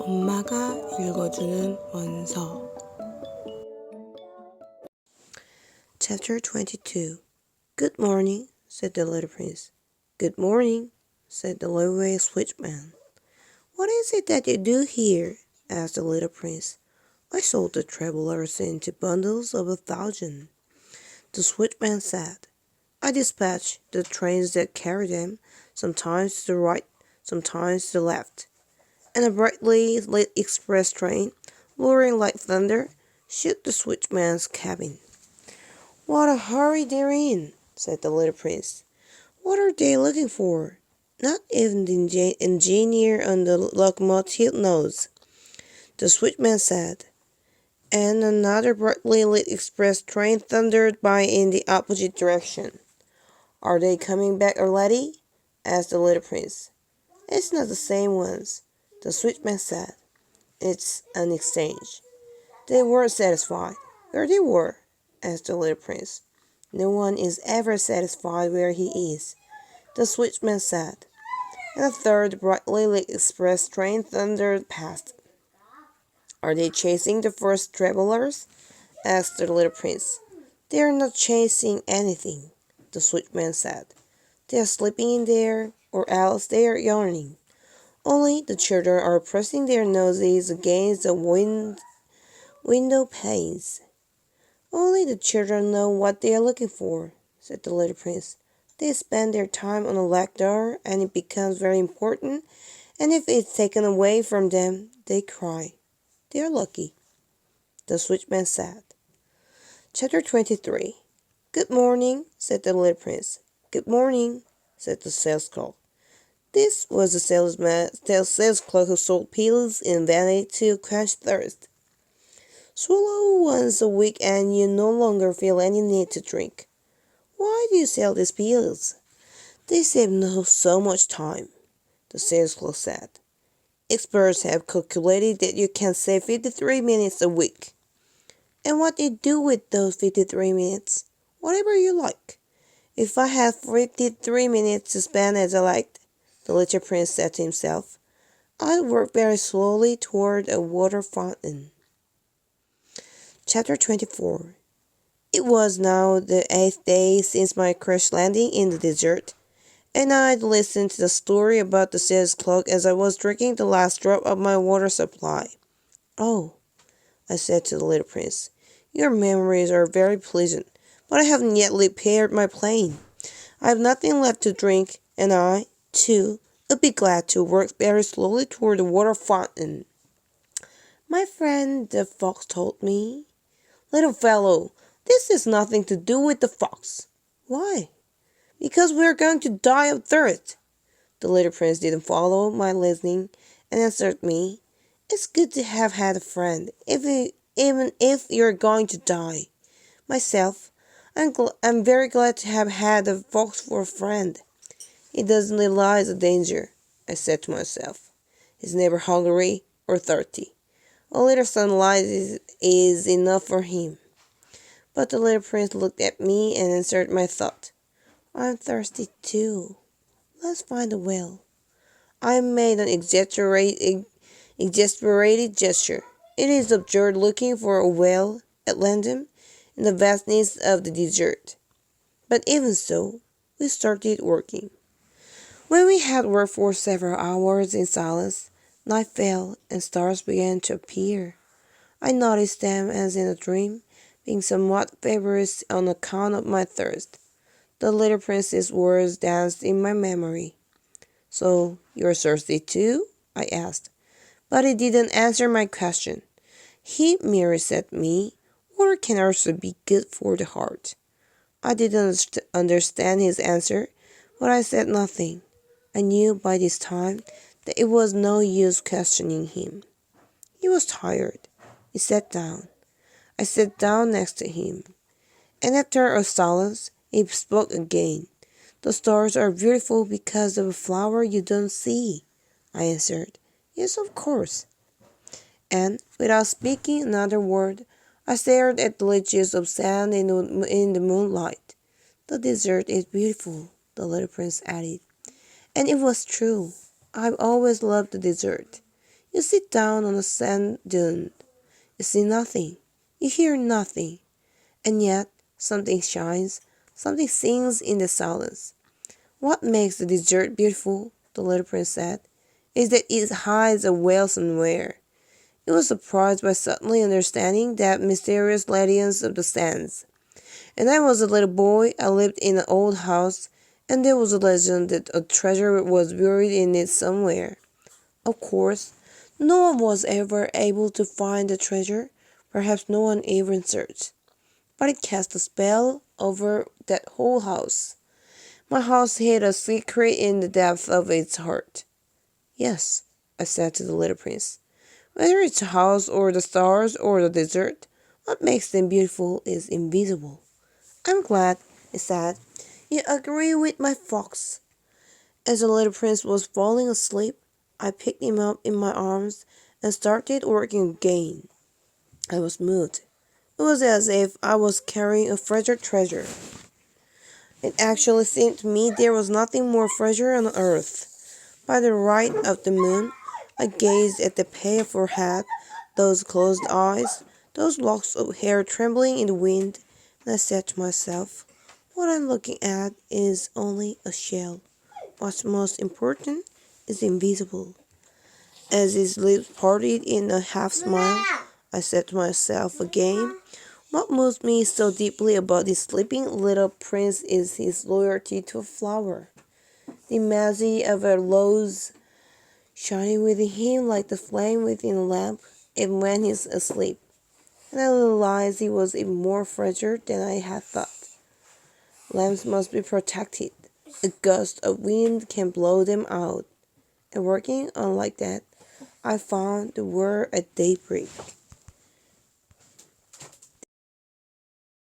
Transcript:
엄마가 읽어주는 원서 Chapter 22 Good morning, said the little prince. Good morning, said the railway switchman. What is it that you do here? Asked the little prince. I sold the travelers into bundles of 1,000. The switchman said. I dispatch the trains that carry them, sometimes to the right, sometimes to the left. And a brightly lit express train, roaring like thunder, shook the switchman's cabin. What a hurry they're in, said the little prince. What are they looking for? Not even the engineer on the locomotive knows, the switchman said. And another brightly lit express train thundered by in the opposite direction. Are they coming back already? Asked the little prince. It's not the same ones, the switchman said. It's an exchange. They weren't satisfied. Where they were? Asked the little prince. No one is ever satisfied where he is, the switchman said. And a third brightly lit express train thundered past. Are they chasing the first travelers? Asked the little prince. They are not chasing anything, the switchman said. They are sleeping in there, or else they are yawning. Only the children are pressing their noses against the window panes. Only the children know what they are looking for, said the little prince. They spend their time on a locked door, and it becomes very important, and if it's taken away from them, they cry. They are lucky, the switchman said. Chapter 23 Good morning, said the little prince. Good morning, said the sales clerk. This was the sales clerk who sold pills invented to quench thirst. Swallow once a week and you no longer feel any need to drink. Why do you sell these pills? They save so much time, the sales clerk said. Experts have calculated that you can save 53 minutes a week. And what do you do with those 53 minutes? Whatever you like. If I had 53 minutes to spend as I liked, the little prince said to himself, I'd work very slowly toward a water fountain. Chapter 24 It was now the 8th day since my crash landing in the desert, and I'd listened to the story about the sales clerk as I was drinking the last drop of my water supply. Oh, I said to the little prince, your memories are very pleasant, but I haven't yet repaired my plane. I have nothing left to drink, and I, too, would be glad to work very slowly toward the water fountain. My friend the fox told me. Little fellow, this has nothing to do with the fox. Why? Because we are going to die of thirst. The little prince didn't follow my listening and answered me. It's good to have had a friend, even if you're going to die. Myself, I'm very glad to have had the fox for a friend. He doesn't realize the danger, I said to myself. He's never hungry or thirsty. A little sunlight is enough for him. But the little prince looked at me and answered my thought. I'm thirsty too. Let's find a well. I made an exasperated gesture. It is absurd looking for a well at random in the vastness of the desert. But even so, we started working. When we had worked for several hours in silence, night fell and stars began to appear. I noticed them as in a dream, being somewhat feverish on account of my thirst. The little prince's words danced in my memory. So, you're thirsty too? I asked. But he didn't answer my question. He merely said to me, water can also be good for the heart. I didn't understand his answer, but I said nothing. I knew by this time that it was no use questioning him. He was tired. He sat down. I sat down next to him. And after a silence, he spoke again. The stars are beautiful because of a flower you don't see, I answered. Yes, of course. And, without speaking another word, I stared at the ledges of sand in the moonlight. The desert is beautiful, the little prince added. And it was true. I've always loved the desert. You sit down on a sand dune. You see nothing. You hear nothing. And yet, something shines, something sings in the silence. What makes the desert beautiful, the little prince said, is that it hides a well somewhere. He was surprised by suddenly understanding that mysterious radiance of the sands. And I was a little boy, I lived in an old house, and there was a legend that a treasure was buried in it somewhere. Of course, no one was ever able to find the treasure, perhaps no one even searched. But it cast a spell over that whole house. My house hid a secret in the depths of its heart. Yes, I said to the little prince. Whether it's a house or the stars or the desert, what makes them beautiful is invisible. I'm glad, he said, you agree with my fox. As the little prince was falling asleep, I picked him up in my arms and started working again. I was moved. It was as if I was carrying a fragile treasure. It actually seemed to me there was nothing more fragile on earth. By the light of the moon, I gazed at the pale forehead, those closed eyes, those locks of hair trembling in the wind, and I said to myself, what I'm looking at is only a shell. What's most important is invisible. As his lips parted in a half smile, I said to myself again, what moves me so deeply about this sleeping little prince is his loyalty to a flower. The majesty of a rose shining within him like the flame within a lamp, even when he's asleep. And I realized he was even more fragile than I had thought. Lamps must be protected. A gust of wind can blow them out. And working on like that, I found the world at daybreak.